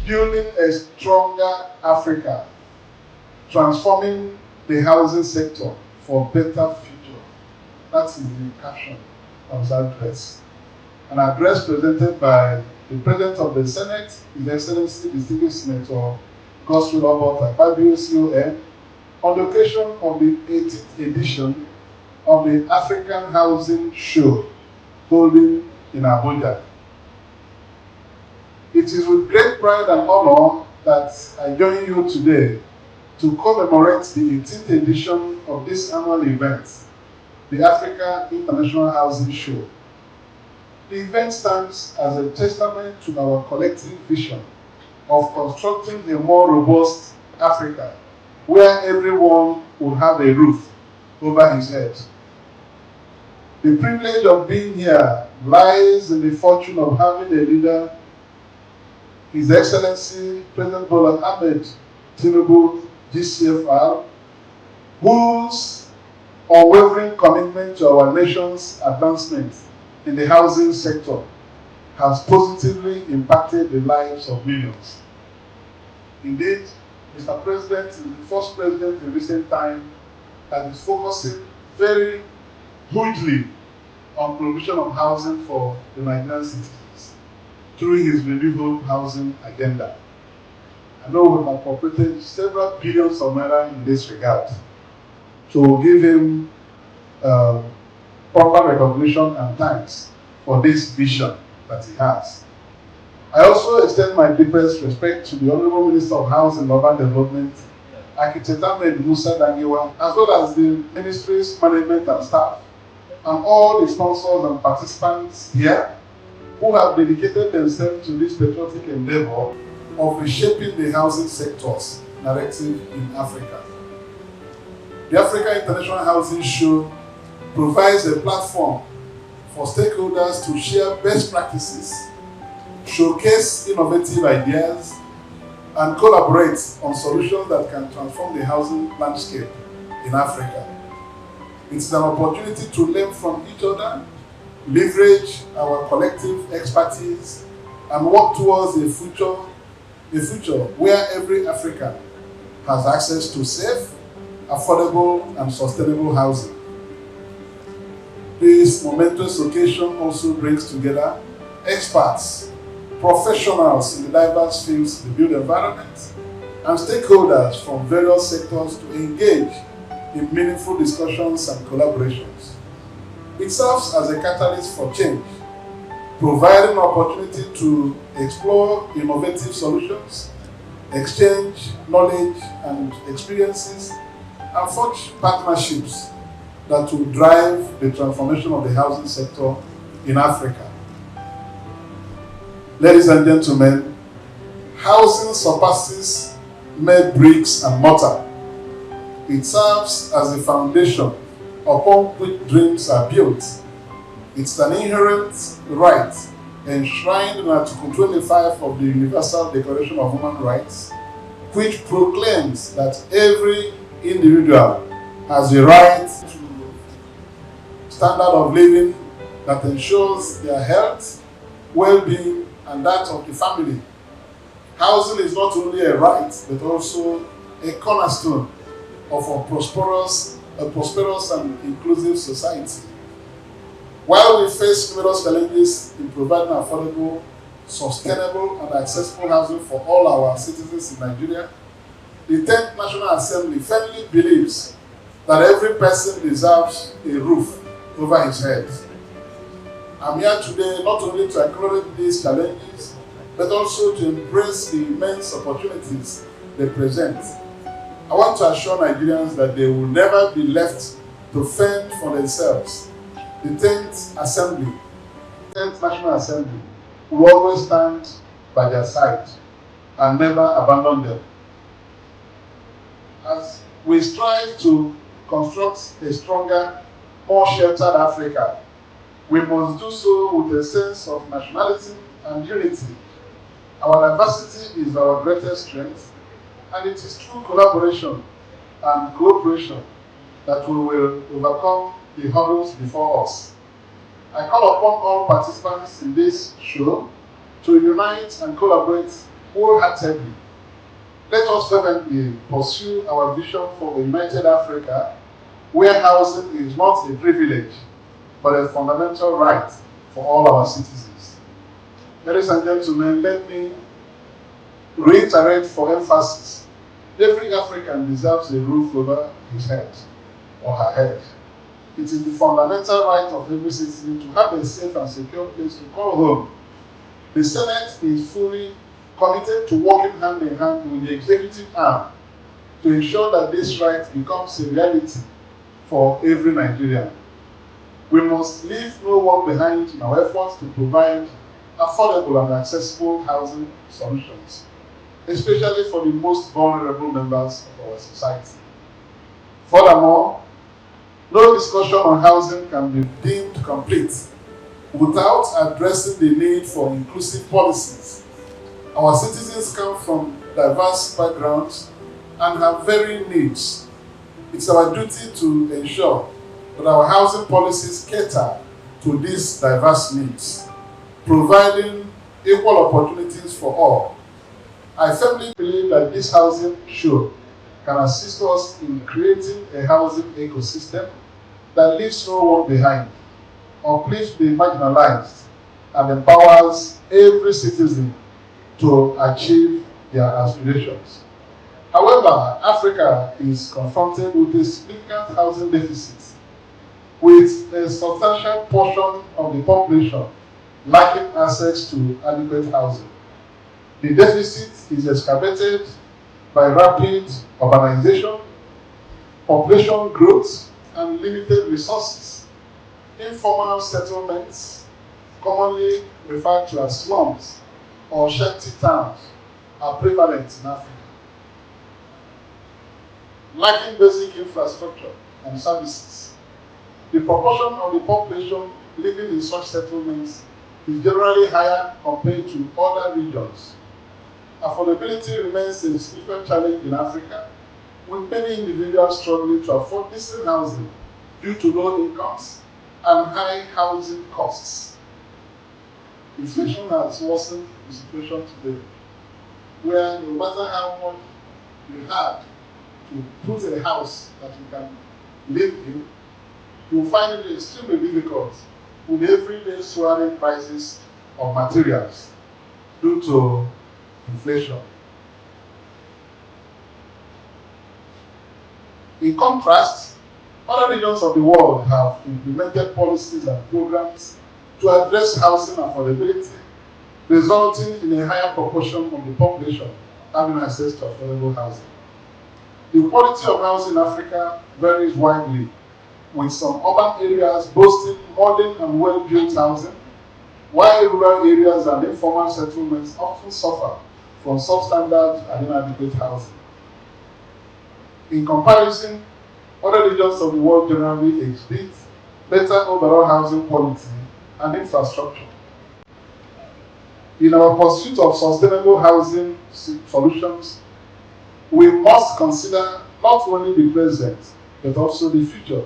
Building a stronger Africa, transforming the housing sector for better future. That is the caption of the address. An address presented by the President of the Senate, His Excellency Distinguished Senator Godswill Obota, CON, on the occasion of the 18th edition of the African Housing Show holding in Abuja. It is with great pride and honor that I join you today to commemorate the 18th edition of this annual event, the Africa International Housing Show. The event stands as a testament to our collective vision of constructing a more robust Africa, where everyone will have a roof over his head. The privilege of being here lies in the fortune of having a leader, His Excellency President Bola Ahmed Tinubu, GCFR, whose unwavering commitment to our nation's advancement in the housing sector has positively impacted the lives of millions. Indeed, Mr. President is the first president in recent time that is focusing very hugely on provision of housing for the Nigerian citizens through his renewable housing agenda. I know we have appropriated several billions of naira in this regard to give him proper recognition and thanks for this vision that he has. I also extend my deepest respect to the Honorable Minister of Housing and Urban Development, Architect Ahmed Musa Dangiwa, as well as the Ministry's management and staff, and all the sponsors and participants here who have dedicated themselves to this patriotic endeavor of reshaping the housing sector's narrative in Africa. The Africa International Housing Show provides a platform for stakeholders to share best practices, showcase innovative ideas, and collaborate on solutions that can transform the housing landscape in Africa. It's an opportunity to learn from each other, leverage our collective expertise, and work towards a future where every African has access to safe, affordable, and sustainable housing. This momentous occasion also brings together experts, professionals in the diverse fields of the built environment, and stakeholders from various sectors to engage in meaningful discussions and collaborations. It serves as a catalyst for change, providing opportunity to explore innovative solutions, exchange knowledge and experiences, and forge partnerships that will drive the transformation of the housing sector in Africa. Ladies and gentlemen, housing surpasses mere bricks and mortar. It serves as a foundation upon which dreams are built. It's an inherent right enshrined in Article 25 of the Universal Declaration of Human Rights, which proclaims that every individual has a right to standard of living that ensures their health, well-being, and that of the family. Housing is not only a right, but also a cornerstone of a prosperous and inclusive society. While we face numerous challenges in providing affordable, sustainable, and accessible housing for all our citizens in Nigeria, the 10th National Assembly firmly believes that every person deserves a roof over his head. I'm here today not only to acknowledge these challenges, but also to embrace the immense opportunities they present. I want to assure Nigerians that they will never be left to fend for themselves. The 10th Assembly, 10th National Assembly, will always stand by their side and never abandon them. As we strive to construct a stronger, more sheltered Africa, we must do so with a sense of nationality and unity. Our diversity is our greatest strength, and it is through collaboration and cooperation that we will overcome the hurdles before us. I call upon all participants in this show to unite and collaborate wholeheartedly. Let us fervently pursue our vision for a united Africa where housing is not a privilege but a fundamental right for all our citizens. Ladies and gentlemen, let me reiterate for emphasis, every African deserves a roof over his head or her head. It is the fundamental right of every citizen to have a safe and secure place to call home. The Senate is fully committed to working hand in hand with the executive arm to ensure that this right becomes a reality for every Nigerian. We must leave no one behind in our efforts to provide affordable and accessible housing solutions, especially for the most vulnerable members of our society. Furthermore, no discussion on housing can be deemed complete without addressing the need for inclusive policies. Our citizens come from diverse backgrounds and have varying needs. It's our duty to ensure that our housing policies cater to these diverse needs, providing equal opportunities for all. I firmly believe that this housing show can assist us in creating a housing ecosystem that leaves no one behind, uplifts the marginalized, and empowers every citizen to achieve their aspirations. However, Africa is confronted with a significant housing deficit, with a substantial portion of the population lacking access to adequate housing. The deficit is exacerbated by rapid urbanization, population growth, and limited resources. Informal settlements, commonly referred to as slums or shanty towns, are prevalent in Africa. Lacking basic infrastructure and services, the proportion of the population living in such settlements is generally higher compared to other regions. Affordability remains a significant challenge in Africa, with many individuals struggling to afford decent housing due to low incomes and high housing costs. Inflation has worsened the situation today, where no matter how much you have to put a house that you can live in, you find it extremely difficult with everyday soaring prices of materials due to inflation. In contrast, other regions of the world have implemented policies and programs to address housing affordability, resulting in a higher proportion of the population having access to affordable housing. The quality of housing in Africa varies widely, with some urban areas boasting modern and well-built housing, while rural areas and informal settlements often suffer from substandard and inadequate housing. In comparison, other regions of the world generally exhibit better overall housing quality and infrastructure. In our pursuit of sustainable housing solutions, we must consider not only the present, but also the future.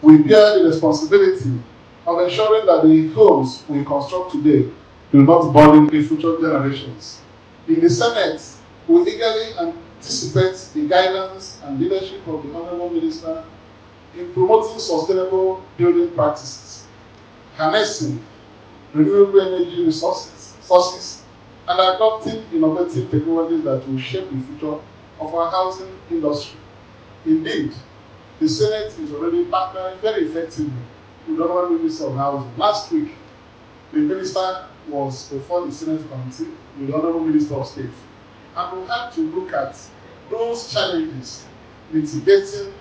We bear the responsibility of ensuring that the homes we construct today do not burden the future generations. In the Senate, we eagerly anticipate the guidance and leadership of the Honorable Minister in promoting sustainable building practices, harnessing renewable energy sources, and adopting innovative technologies that will shape the future of our housing industry. Indeed, the Senate is already partnering very effectively with the Honorable Minister of Housing. Last week, the Minister was before the Senate Committee with the Honorable Minister of State. And we have to look at those challenges mitigating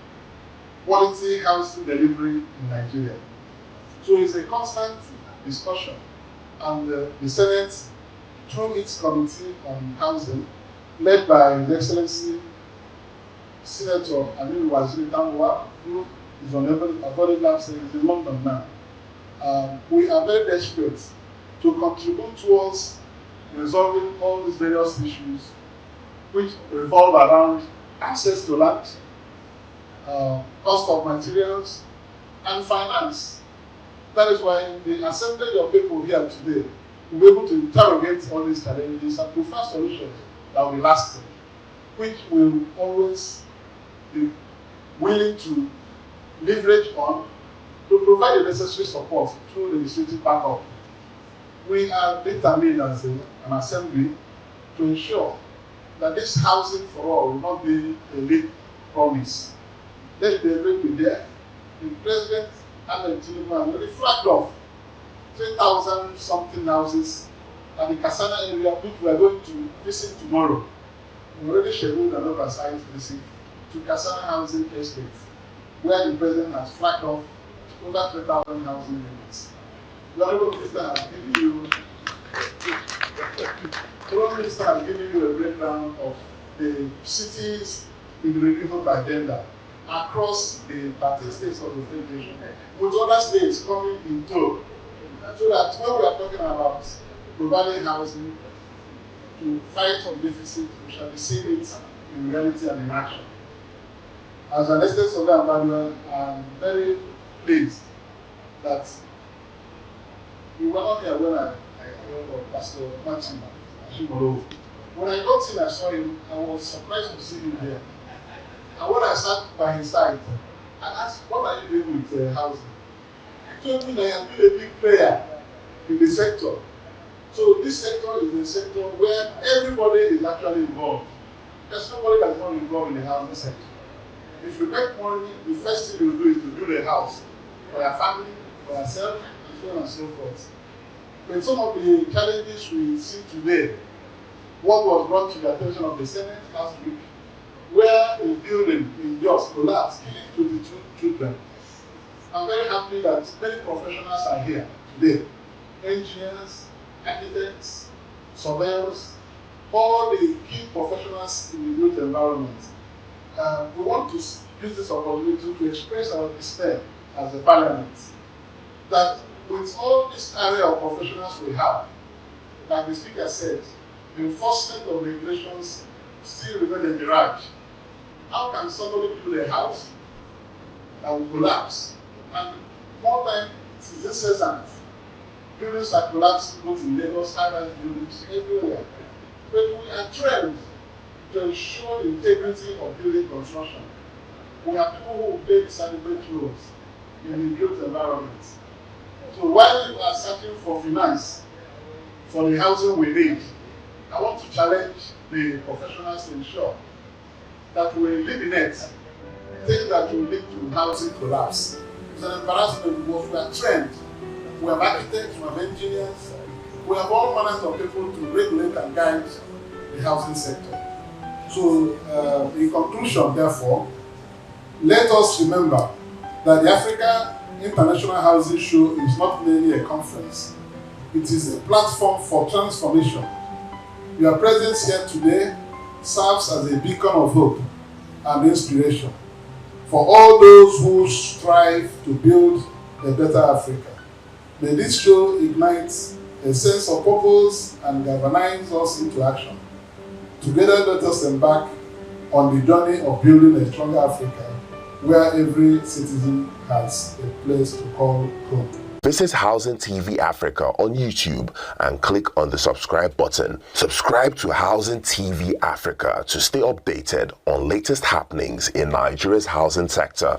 quality housing delivery in Nigeria. So it's a constant discussion. And the Senate, through its Committee on Housing, led by His Excellency Senator Aminu Waziri Tambuwal, who is on available absence, is in London now. We are very desperate to contribute towards resolving all these various issues which revolve around access to land, cost of materials, and finance. That is why the assembly of people here today we'll be able to interrogate all these challenges and to find solutions that will be lasting, which will always be willing to leverage on to provide the necessary support through legislative backup. We are determined as an assembly to ensure that this housing for all will not be a late promise. Let the rate be there. The President Ahmed Tinubu already flagged off 3,000 something houses at the Kasana area, which we are going to visit tomorrow. We already scheduled an oversight visit to Kasana housing estate, where the President has flagged off over 3,000 housing units. The Honorable Minister has given you a breakdown of the cities in the renewable agenda across the 30 states of the Federation, with other states coming in tow. So that when we are talking about providing housing to fight on deficit, we shall be seeing it in reality and in action. As an estate surveyor and valuer, I'm very pleased that you were not here when I heard of Pastor Martin Ashimolo. When I got in, I saw him. I was surprised to see him there. And when I sat by his side, I asked, "What are you doing with housing?" He told me that I have been a big player in the sector. So this sector is a sector where everybody is actually involved. There's nobody that's not involved in the housing sector. If you make money, the first thing you do is to build a house for your family, for yourself, and so on and so forth. But some of the challenges we see today, what was brought to the attention of the Senate last week, where a building in Jos collapsed, killing 22 children. I'm very happy that many professionals are here today. Engineers, architects, surveyors, all the key professionals in the built environment. We want to use this opportunity to express our despair as a parliament that with all this area of professionals we have, like the speaker said, the enforcement of regulations still remain a mirage. How can somebody build a house that will collapse? And more time, it is incessant. Buildings are collapsing both in Lagos, high-rise buildings, everywhere. But we are trained to ensure the integrity of building construction. We have people who play the celebrate roles in the built environment. So while we are searching for finance for the housing we need, I want to challenge the professionals to ensure that we eliminate things that will lead to housing collapse. It's an embarrassment because we are trained. We have architects, we have engineers, we have all manners of people to regulate and guide the housing sector. So, in conclusion, therefore, let us remember that the Africa International Housing Show is not merely a conference. It is a platform for transformation. Your presence here today serves as a beacon of hope and inspiration for all those who strive to build a better Africa. May this show ignite a sense of purpose and galvanize us into action. Together, let us embark on the journey of building a stronger Africa where every citizen has a place to call home. Visit Housing TV Africa on YouTube and click on the subscribe button. Subscribe to Housing TV Africa to stay updated on latest happenings in Nigeria's housing sector.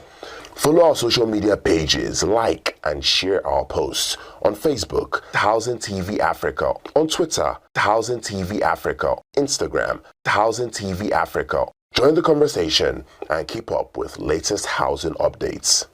Follow our social media pages, like and share our posts on Facebook, Housing TV Africa, on Twitter, Housing TV Africa, Instagram, Housing TV Africa. Join the conversation and keep up with latest housing updates.